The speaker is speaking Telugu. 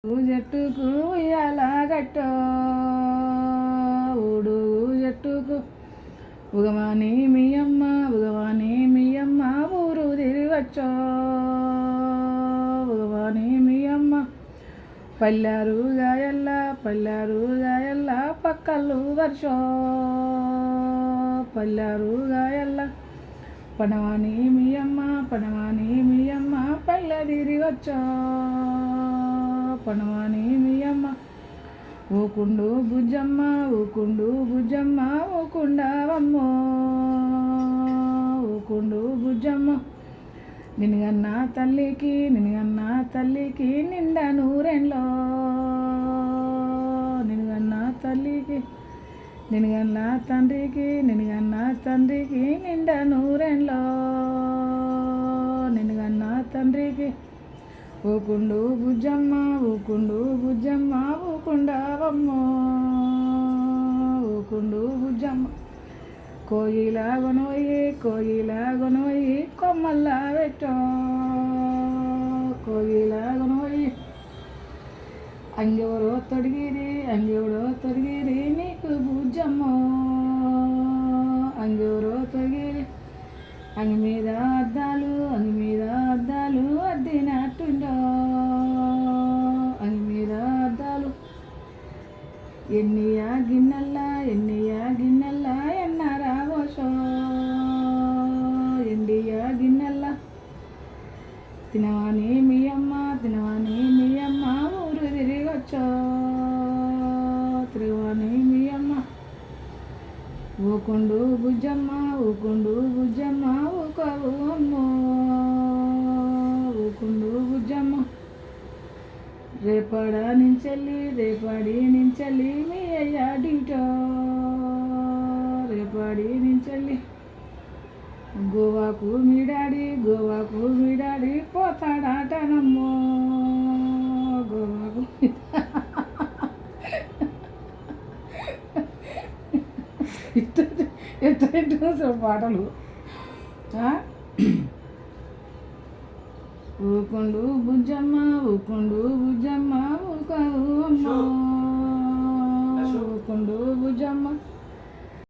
జట్టుకు ఉయ్యాలగట్టో ఊడు జట్టుకు ఉగవాని మీ అమ్మ ఊరు తిరిగొచ్చో ఉగవాని మీ అమ్మ పల్లారు గాయల్లా పక్కలు వర్షో పల్లారు గాయల్లా పనవాని మీ అమ్మ పల్లె తిరిగొచ్చో పనవాని మీ అమ్మ ఊకుండు బుజ్జమ్మ ఊకుండావమ్మో ఊకుండు బుజ్జమ్మ నిన్గన్న తల్లికి నిండా నూరెంలో నిన్గన్న తల్లికి నిన్గన్న తండ్రికి నిండా నూరెంలో నిన్గన్న తండ్రికి ఊకుండు బుజ్జమ్మ ఊకుండావమ్మో ఊకుండు బుజ్జమ్మ కోయిల గొనవయ్యి కొమ్మల్లా పెట్టో కోయిల గొనవయ్యి అంగెవరో తొడిగిరి నీకు బుజ్జమ్మో అంగెవరో తొడిగిరి అంగి మీద అద్దాలు అద్దినట్టుండో అంగి మీద అద్దాలు ఎన్నియా గిన్నెల్లా ఎన్నారా బోషో ఎండియా గిన్నెల్లా తినవాని మీ అమ్మ ఊరు తిరిగొచ్చో తిరువాని మీ అమ్మ ఊకుండు బుజ్జమ్మ ఊకవు అమ్మో ఊకుండు బుజ్జమ్మ రేపాడి నుంచెల్లి మీ అయ్యా డ్యూటో రేపాడి నుంచెల్లి గోవాకు మీ డాడీ పోతాడాటనమ్మో గోవాకు ఎట్లా పాటలు ఊకుండు బుజ్జమ్మ ఊకవు అమ్మో ఊకుండు బుజ్జమ్మ